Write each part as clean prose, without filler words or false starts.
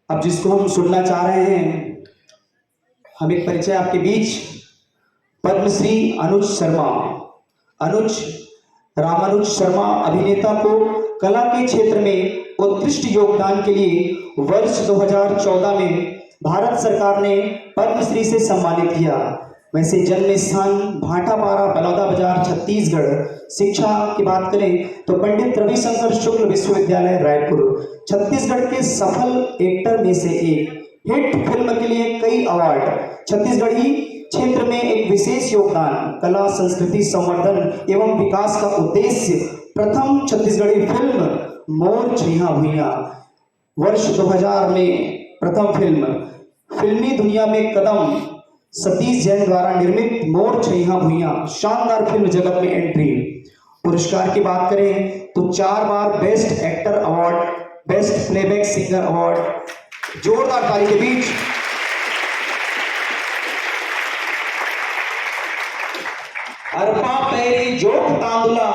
अब जिसको हम सुनना चाह रहे हैं, हम एक परिचय आपके बीच पद्मश्री अनुज शर्मा, अनुज रामानुज शर्मा अभिनेता को कला के क्षेत्र में उत्कृष्ट योगदान के लिए वर्ष 2014 में भारत सरकार ने पद्मश्री से सम्मानित किया। वैसे जन्म स्थान भाटापारा, बलौदा बाजार, छत्तीसगढ़। शिक्षा की बात करें तो पंडित रविशंकर शुक्ल विश्वविद्यालय रायपुर। छत्तीसगढ़ के सफल एक्टर में से एक, हिट फिल्म के लिए कई अवार्ड, छत्तीसगढ़ी क्षेत्र में एक विशेष योगदान, कला संस्कृति संवर्धन एवं विकास का उद्देश्य, प्रथम छत्तीसगढ़ी फिल्म मोर छैया भुइयां वर्ष 2000 में प्रथम फिल्म, फिल्मी दुनिया में कदम, सतीश जैन द्वारा निर्मित मोर छैया भुइयां शानदार फिल्म जगत में एंट्री। पुरस्कार की बात करें तो 4 बार best actor award, best playback singer award. जोरदार ताली के बीच अरपा पैरी जोख तांदुला,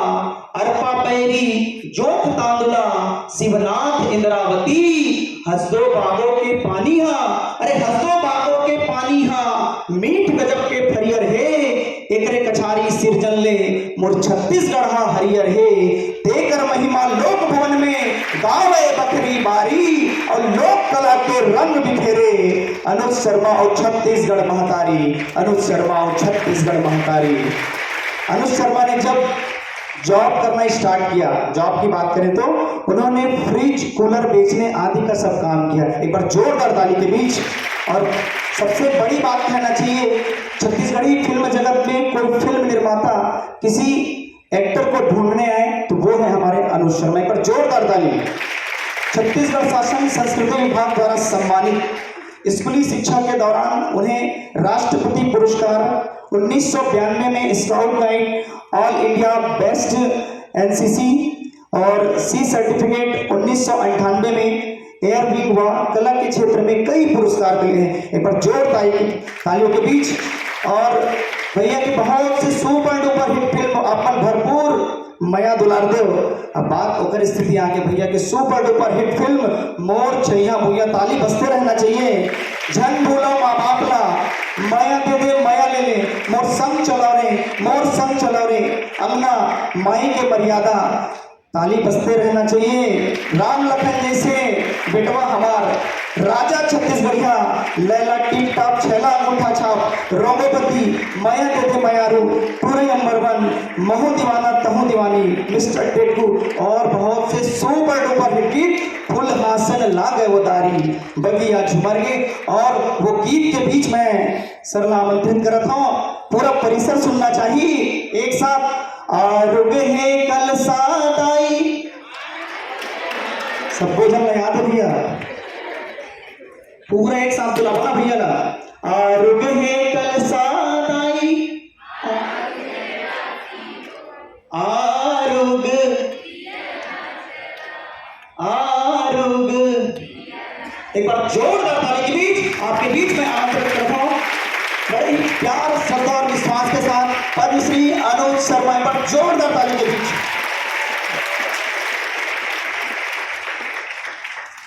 अरपा पैरी जोख तांदुला, शिवनाथ इंद्रावती, हसदो बागों के पानी हा, अरे हसदो बागों के पानी हा, मीठ गजब के फरियर हे, एकरे कछारी सिरजन ले, मोर छत्तीसगढ़ हा हरियर हे, देकर महिमा लोक भवन में गावे बकरी बारी, और लोक कला के रंग बिखेरे, अनुज शर्मा और छत्तीसगढ़ महतारी, अनुज शर्मा और छत्तीसगढ़ महतारी। अनुज शर्मा ने जब जॉब करना स्टार्ट किया, जॉब की बात करें तो उन्होंने फ्रिज, कूलर बेचने आदि का सब काम किया। एक बार जोरदार ताली के बीच। और सबसे बड़ी बात कहना चाहिए, छत्तीसगढ़ी फिल्म जगत में कोई फिल्म निर्माता किसी एक्टर को ढूंढने आए तो वो है हमारे अनुज शर्मा। एक बार जोरदार ताली। छत्तीसगढ़ शासन संस्कृति विभाग द्वारा सम्मानित, स्कूली शिक्षा के दौरान उन्हें राष्ट्रपति पुरस्कार 1992 में scout guide all India best NCC और सी सर्टिफिकेट 1998 में एयर विंग हुआ। कला के क्षेत्र में कई पुरस्कार मिले हैं। एक बार जोर तालियों के बीच। और भैया की बहुत से सुपर डुपर हिट फिल्म अपन भरपूर मया दुलार देव। अब बात होकर स्थिति आगे भैया के सुपर डुपर हिट फिल्म मोर छैया भुइयां, ताली बजते रहना चाहिए। झन भूलो माँ बापला, माया दे दे माया ले ले, मोर संग चलो रे, मोर संग चलो रे, अंगना माई के मर्यादा, ताली बजते रहना चाहिए। राम लखन जैसे बेटवा हमार, राजा छत्तीसगढ़िया, लैला टीप टाप, छैला अंगूठा छाप, रोगोपति, माया दे दे मायारू, पूरे नंबर 1, महू दीवाना तहू दीवानी, मिस्टर टेटू और बहुत से सुपर डुपर हिट गीत। फुल हासन ला गए वो दारी, बगिया झुमर गए। और वो गीत के बीच में सरला आमंत्रित करता हूँ, पूरा परिसर सुनना चाहिए एक साथ। आरुग है कल सादाई, सबको जब याद है भैया, पूरा एक साथ बुलाना भैया ना। आरुग है कल सादाई, आरुग आरुग। एक बार जोरदार ताली के बीच आपके बीच में आमंत्रित करता हूं बड़े ही प्यार, श्रद्धा और विश्वास के साथ पद्मश्री अनुज शर्मा। एक बार जोरदार ताली के बीच।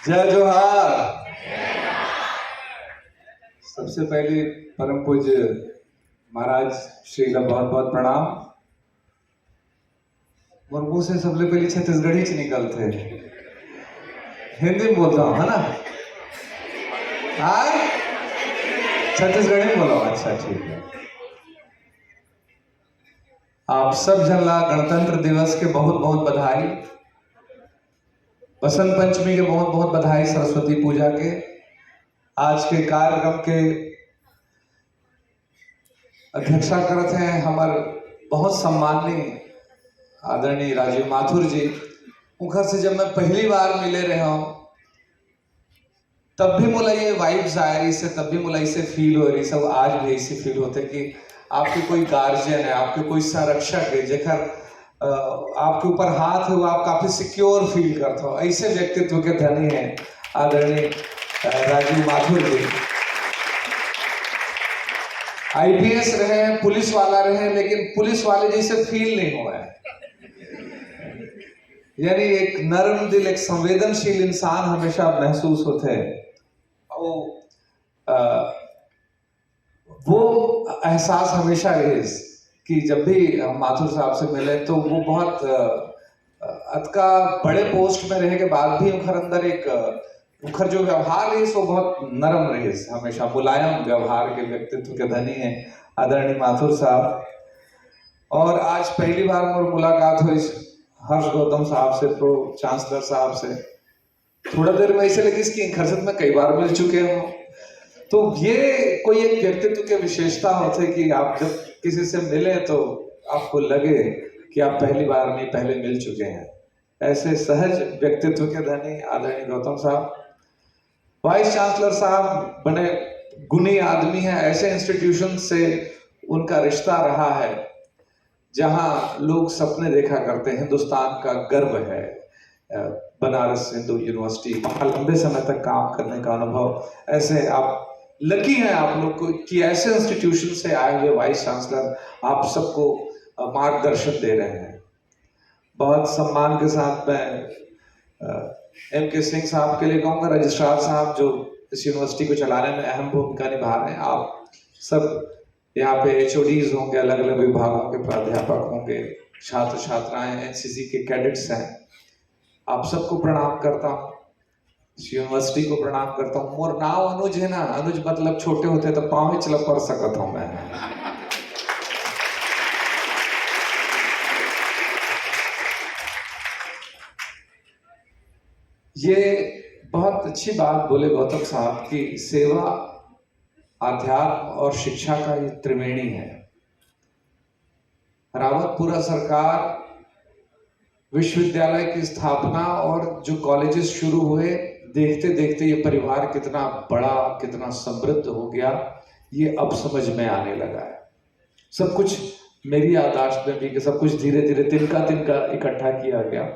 जय जोहार। सबसे पहले परम पूज्य महाराज श्री का बहुत बहुत प्रणाम। और मुंह से सबसे पहले छत्तीसगढ़ी से निकलते, हिंदी में बोलता हूँ है ना? हाँ, छत्तीसगढ़ी में बोला। अच्छा ठीक है। आप सब जन ला गणतंत्र दिवस के बहुत बहुत बधाई, बसंत पंचमी के बहुत बहुत बधाई, सरस्वती पूजा के। आज के कार्यक्रम के अध्यक्षता करते हैं हमारे बहुत सम्माननीय आदरणीय राजीव माथुर जी। उनकर से जब मैं पहली बार मिले रहा हूँ तब भी मुझे ये वाइब्स आ रही से, तब भी मुझे इसे फील हो रही सब, आज भी ऐसी फील होते कि आपके कोई गार्जियन है, आपके कोई संरक्षक है जेकर आपके ऊपर हाथ है, वो आप काफी सिक्योर फील करते हो। ऐसे व्यक्तित्व के धनी हैं आदरणीय राजीव माथुर जी। आईपीएस रहे, पुलिस वाला रहे, लेकिन पुलिस वाले जैसे फील नहीं हुआ है। यानी एक नर्म दिल, एक संवेदनशील इंसान हमेशा महसूस होते हैं। वो एहसास हमेशा रहे कि जब भी हम माथुर साहब से मिले तो वो बहुत अतका बड़े पोस्ट में रहने के बाद भी उनके अंदर एक उनका जो व्यवहार है वो बहुत नरम रहे, हमेशा मुलायम व्यवहार के व्यक्तित्व के धनी है आदरणीय माथुर साहब। और आज पहली बार मेरी मुलाकात हुई हर्ष गौतम साहब से, प्रो चांसलर साहब से। थोड़ा देर में ऐसे लगी इसकी खरसत में कई बार मिल चुके हो। तो ये कोई एक व्यक्तित्व की विशेषता होती है कि आप जब किसी से मिले तो आपको लगे कि आप पहली बार नहीं पहले मिल चुके हैं। ऐसे सहज व्यक्तित्व के धनी आदरणीय गौतम साहब। वाइस चांसलर साहब बड़े गुणी आदमी हैं। ऐसे इंस्टीट्यूशन से उनका रिश्ता रहा है जहां लोग सपने देखा करते हैं। हिंदुस्तान का गर्व है बनारस हिंदू यूनिवर्सिटी, वहां लंबे समय तक काम करने का अनुभव। ऐसे आप लकी हैं आप लोग को कि ऐसे इंस्टीट्यूशन से आए हुए वाइस चांसलर आप सबको मार्गदर्शन दे रहे हैं। बहुत सम्मान के साथ मैं M.K. सिंह साहब के लिए कहूँगा, रजिस्ट्रार साहब जो इस यूनिवर्सिटी को चलाने में अहम भूमिका निभा रहे हैं। आप सब यहाँ पे HODs होंगे, अलग अलग विभागों के प्राध्यापक होंगे, छात्र छात्राएं NCC के कैडेट्स हैं, आप सबको प्रणाम करता हूँ, इस यूनिवर्सिटी को प्रणाम करता हूँ। मोर नाम अनुज है ना, अनुज मतलब छोटे होते तो पाँव ही चल पड़ सकता हूँ मैं। ये बहुत अच्छी बात बोले गौतम साहब की सेवा, अध्यात्म और शिक्षा का ये त्रिवेणी है। रावतपुरा सरकार विश्वविद्यालय की स्थापना और जो कॉलेजेस शुरू हुए, देखते देखते ये परिवार कितना बड़ा, कितना समृद्ध हो गया, ये अब समझ में आने लगा है। सब कुछ मेरी याददाश्त में भी कि सब कुछ धीरे धीरे तिनका तिनका इकट्ठा किया गया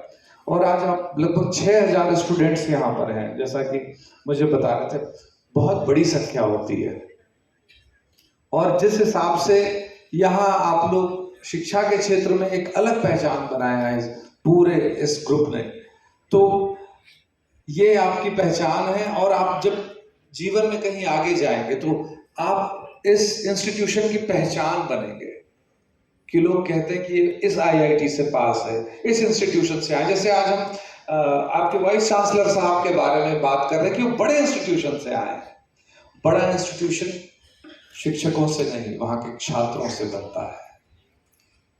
और आज आप लगभग 6000 स्टूडेंट्स यहाँ पर हैं, जैसा कि मुझे बता रहे थे। बहुत बड़ी संख्या होती है और जिस हिसाब से यहाँ आप लोग शिक्षा के क्षेत्र में एक अलग पहचान बनाया है पूरे इस ग्रुप ने, तो ये आपकी पहचान है। और आप जब जीवन में कहीं आगे जाएंगे तो आप इस इंस्टीट्यूशन की पहचान बनेंगे कि लोग कहते हैं कि इस IIT से पास है, इस इंस्टीट्यूशन से आए। जैसे आज हम आपके वाइस चांसलर साहब के बारे में बात कर रहे हैं कि वो बड़े इंस्टीट्यूशन से आए हैं। बड़ा इंस्टीट्यूशन शिक्षकों से नहीं, वहां के छात्रों से बनता है,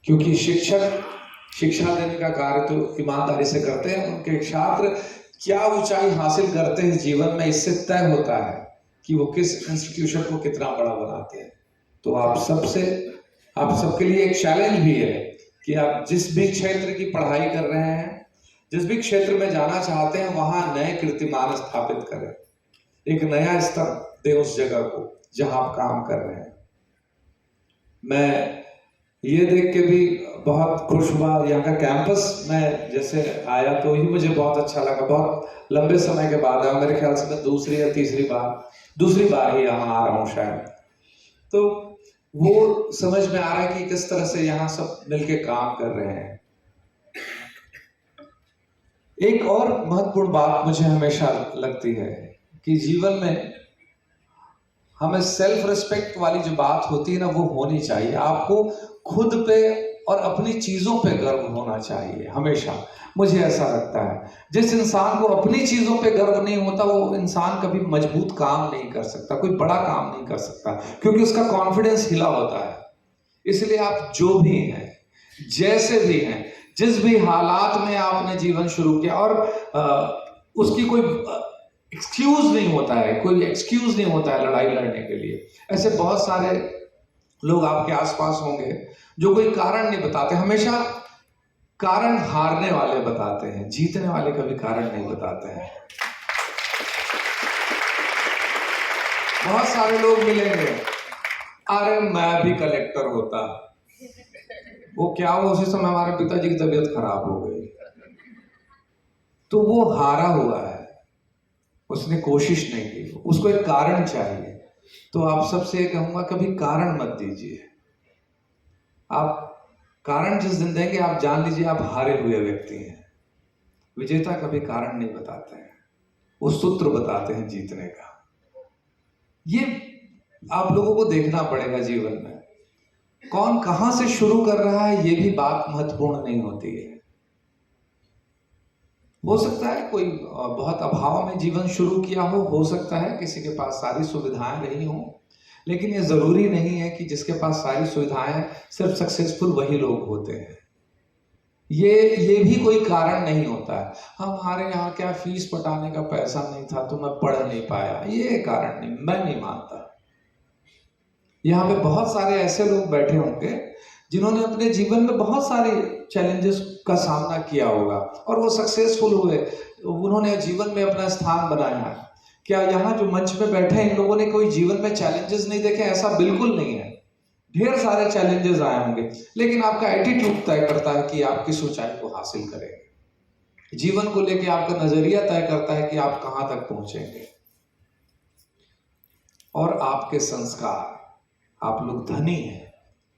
क्योंकि शिक्षक शिक्षा देने का कार्य तो ईमानदारी से करते हैं। उनके छात्र क्या ऊंचाई हासिल करते हैं जीवन में, इससे तय होता है कि वो किस इंस्टीट्यूशन को कितना बड़ा बनाते हैं। तो आप सबके लिए एक चैलेंज भी है कि आप जिस भी क्षेत्र की पढ़ाई कर रहे हैं, जिस भी क्षेत्र में जाना चाहते हैं, वहां नए कीर्तिमान स्थापित करें, एक नया स्तर दे उस जगह को जहां आप काम कर रहे हैं। मैं ये देख के भी बहुत खुश हुआ। यहाँ का कैंपस में जैसे आया तो ही मुझे बहुत अच्छा लगा। बहुत लंबे समय के बाद आया, मेरे ख्याल से मैं दूसरी या दूसरी बार ही यहाँ आ रहा हूँ शायद। तो वो समझ में आ रहा है कि किस तरह से यहाँ सब मिलके काम कर रहे हैं। एक और महत्वपूर्ण बात मुझे हमेशा लगती है कि जीवन में हमें सेल्फ रिस्पेक्ट वाली जो बात होती है ना, वो होनी चाहिए। आपको खुद पे और अपनी चीजों पे गर्व होना चाहिए हमेशा। मुझे ऐसा लगता है जिस इंसान को अपनी चीजों पे गर्व नहीं होता, वो इंसान कभी मजबूत काम नहीं कर सकता, कोई बड़ा काम नहीं कर सकता, क्योंकि उसका कॉन्फिडेंस हिला होता है। इसलिए आप जो भी हैं, जैसे भी हैं, जिस भी हालात में आपने जीवन शुरू किया, और उसकी कोई एक्सक्यूज नहीं होता है, कोई एक्सक्यूज नहीं होता है लड़ाई लड़ने के लिए। ऐसे बहुत सारे लोग आपके आसपास होंगे जो कोई कारण नहीं बताते, हमेशा कारण हारने वाले बताते हैं, जीतने वाले कभी कारण नहीं बताते हैं। बहुत सारे लोग मिलेंगे, अरे मैं भी कलेक्टर होता, वो क्या हुआ उसी समय हमारे पिताजी की तबीयत खराब हो गई। तो वो हारा हुआ है, उसने कोशिश नहीं की, उसको एक कारण चाहिए। तो आप सबसे कहूंगा कभी कारण मत दीजिए। आप कारण जिस दिन देंगे आप जान लीजिए आप हारे हुए व्यक्ति हैं। विजेता कभी कारण नहीं बताते हैं, वो सूत्र बताते हैं जीतने का। ये आप लोगों को देखना पड़ेगा जीवन में। कौन कहां से शुरू कर रहा है ये भी बात महत्वपूर्ण नहीं होती है। हो सकता है कोई बहुत अभाव में जीवन शुरू किया हो सकता है किसी के पास सारी सुविधाएं रही हो, लेकिन ये जरूरी नहीं है कि जिसके पास सारी सुविधाएं सिर्फ सक्सेसफुल वही लोग होते हैं। ये भी कोई कारण नहीं होता है। हमारे यहाँ क्या फीस पटाने का पैसा नहीं था तो मैं पढ़ नहीं पाया, ये कारण नहीं, मैं नहीं मानता। यहाँ पे बहुत सारे ऐसे लोग बैठे होंगे जिन्होंने अपने जीवन में बहुत सारे चैलेंजेस का सामना किया होगा और वो सक्सेसफुल हुए, उन्होंने जीवन में अपना स्थान बनाया है। क्या यहाँ जो मंच पे बैठे हैं इन लोगों ने कोई जीवन में चैलेंजेस नहीं देखे? ऐसा बिल्कुल नहीं है। ढेर सारे चैलेंजेस आए होंगे, लेकिन आपका एटीट्यूड तय करता है कि आप किस ऊंचाई को हासिल करेंगे। जीवन को लेकर आपका नजरिया तय करता है कि आप कहां तक पहुंचेंगे। और आपके संस्कार, आप लोग धनी हैं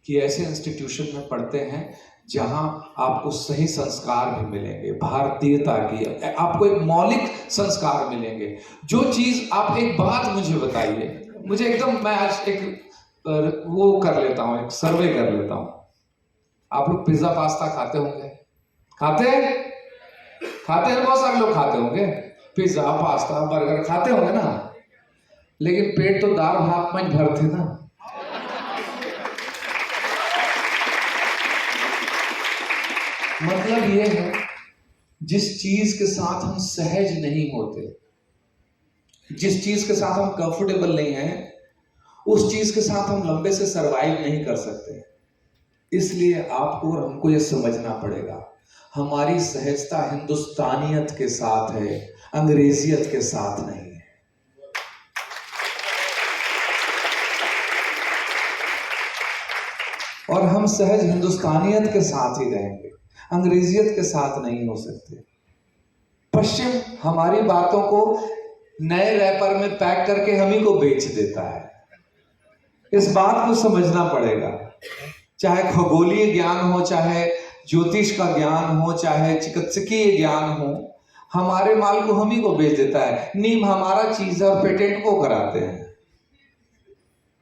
कि ऐसे इंस्टीट्यूशन में पढ़ते हैं जहां आपको सही संस्कार भी मिलेंगे, भारतीयता की आपको एक मौलिक संस्कार मिलेंगे। जो चीज आप, एक बात मुझे बताइए, मुझे एकदम, मैं आज एक वो कर लेता हूं, एक सर्वे कर लेता हूं। आप लोग पिज्जा पास्ता खाते होंगे? खाते हैं? बहुत सारे लोग खाते होंगे पिज्जा पास्ता बर्गर, खाते होंगे ना, लेकिन पेट तो दाल भात में भरते ना। मतलब ये है, जिस चीज के साथ हम सहज नहीं होते, जिस चीज के साथ हम कंफर्टेबल नहीं हैं, उस चीज के साथ हम लंबे से सरवाइव नहीं कर सकते। इसलिए आपको और हमको यह समझना पड़ेगा, हमारी सहजता हिंदुस्तानियत के साथ है, अंग्रेजियत के साथ नहीं है। और हम सहज हिंदुस्तानियत के साथ ही रहेंगे, अंग्रेजियत के साथ नहीं हो सकते। पश्चिम हमारी बातों को नए रैपर में पैक करके हम ही को बेच देता है। इस बात को समझना पड़ेगा। चाहे खगोलीय ज्ञान हो, चाहे ज्योतिष का ज्ञान हो, चाहे चिकित्सकीय ज्ञान हो, हमारे माल को हम ही को बेच देता है। नीम हमारा चीज है और पेटेंट को कराते हैं।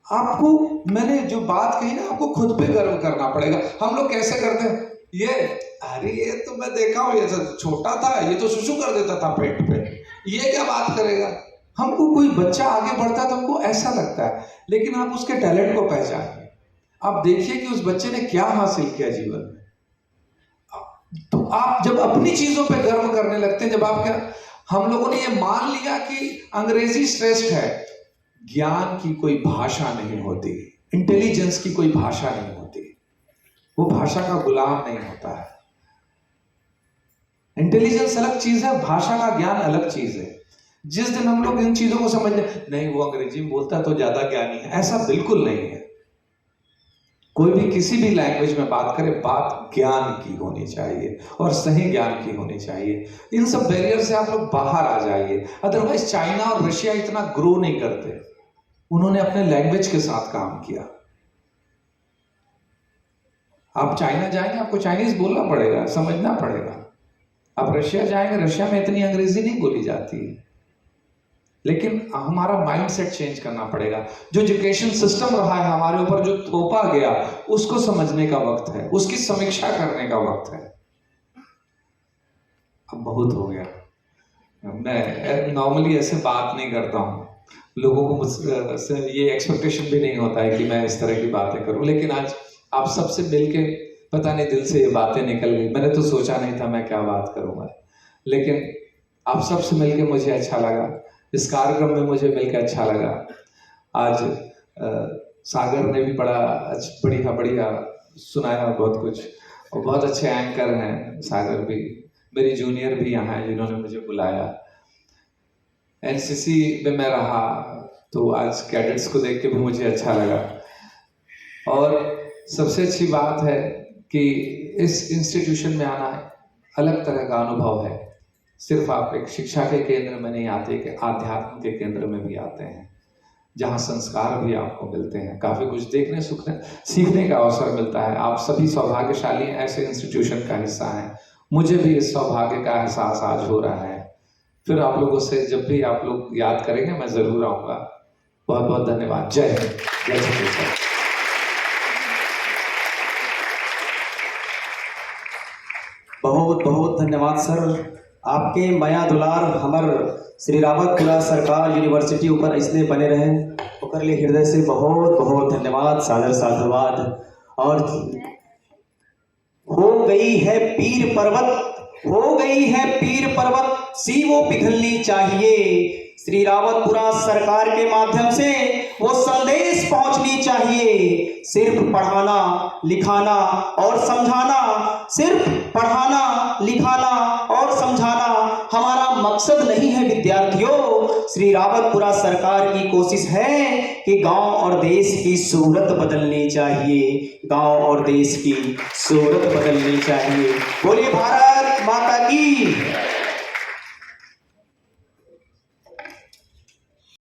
आपको मैंने जो बात कही ना, आपको खुद पे गर्व करना पड़ेगा। हम लोग कैसे करते हैं, ये अरे ये तो मैं देखा हूं, ये तो छोटा था, ये तो सुसु कर देता था पेट पे, ये क्या बात करेगा। हमको कोई बच्चा आगे बढ़ता है तो हमको ऐसा लगता है, लेकिन आप उसके टैलेंट को पहचानिए। आप देखिए कि उस बच्चे ने क्या हासिल किया जीवन में। तो आप जब अपनी चीजों पे गर्व करने लगते हैं, जब आप क्या, हम लोगों ने ये मान लिया कि अंग्रेजी श्रेष्ठ है। ज्ञान की कोई भाषा नहीं होती, इंटेलिजेंस की कोई भाषा नहीं होती, वो भाषा का गुलाम नहीं होता है। इंटेलिजेंस अलग चीज है, भाषा का ज्ञान अलग चीज है। जिस दिन हम लोग इन चीजों को समझने, नहीं वो अंग्रेजी में बोलता है तो ज्यादा ज्ञानी है, ऐसा बिल्कुल नहीं है। कोई भी किसी भी लैंग्वेज में बात करे, बात ज्ञान की होनी चाहिए और सही ज्ञान की होनी चाहिए। इन सब बैरियर से आप लोग बाहर आ जाइए। अदरवाइज चाइना और रशिया इतना ग्रो नहीं करते, उन्होंने अपने लैंग्वेज के साथ काम किया। आप चाइना जाएंगे, आपको चाइनीज बोलना पड़ेगा, समझना पड़ेगा। आप रशिया जाएंगे, रशिया में इतनी अंग्रेजी नहीं बोली जाती है, लेकिन हमारा माइंडसेट चेंज करना पड़ेगा। जो एजुकेशन सिस्टम रहा है हमारे ऊपर, जो थोपा गया, उसको समझने का वक्त है, उसकी समीक्षा करने का वक्त है। अब बहुत हो गया, मैं नॉर्मली ऐसे बात नहीं करता हूँ, लोगों को मुझसे ये एक्सपेक्टेशन भी नहीं होता है कि मैं इस तरह की बातें करूं, लेकिन आज आप सबसे मिलके पता नहीं दिल से ये बातें निकल गई। मैंने तो सोचा नहीं था मैं क्या बात करूंगा, लेकिन आप सबसे मिलके मुझे अच्छा लगा। इस कार्यक्रम में मुझे मिलकर अच्छा लगा। आज सागर ने भी बढ़िया सुनाया बहुत कुछ, और बहुत अच्छे एंकर हैं। सागर भी, मेरी जूनियर भी यहाँ है जिन्होंने मुझे बुलाया। एनसीसी में मैं रहा तो आज कैडेट्स को देख के भी मुझे अच्छा लगा। और सबसे अच्छी बात है कि इस इंस्टीट्यूशन में आना अलग तरह का अनुभव है। सिर्फ आप एक शिक्षा के केंद्र में नहीं आते, कि आध्यात्म के केंद्र में भी आते हैं, जहाँ संस्कार भी आपको मिलते हैं, काफ़ी कुछ देखने सीखने का अवसर मिलता है। आप सभी सौभाग्यशाली हैं, ऐसे इंस्टीट्यूशन का हिस्सा हैं। मुझे भी इस सौभाग्य का एहसास आज हो रहा है। फिर आप लोगों से जब भी आप लोग याद करेंगे मैं ज़रूर आऊँगा। बहुत बहुत धन्यवाद। जय हिंद। जय छत्तीसगढ़। बहुत बहुत धन्यवाद सर, आपके माया दुलार हमर श्री रावतपुरा सरकार यूनिवर्सिटी ऊपर इसने बने रहे, ओकर लिए हृदय से बहुत बहुत धन्यवाद, सादर साधुवाद। और हो गई है पीर पर्वत, हो गई है पीर पर्वत, सी वो पिघलनी चाहिए। श्री रावतपुरा सरकार के माध्यम से वो संदेश पहुंचनी चाहिए। सिर्फ पढ़ाना लिखाना और समझाना, सिर्फ पढ़ाना लिखाना और समझाना हमारा मकसद नहीं है विद्यार्थियों। श्री रावतपुरा सरकार की कोशिश है कि गांव और देश की सूरत बदलनी चाहिए, गांव और देश की सूरत बदलनी चाहिए। बोलिए भारत माता की।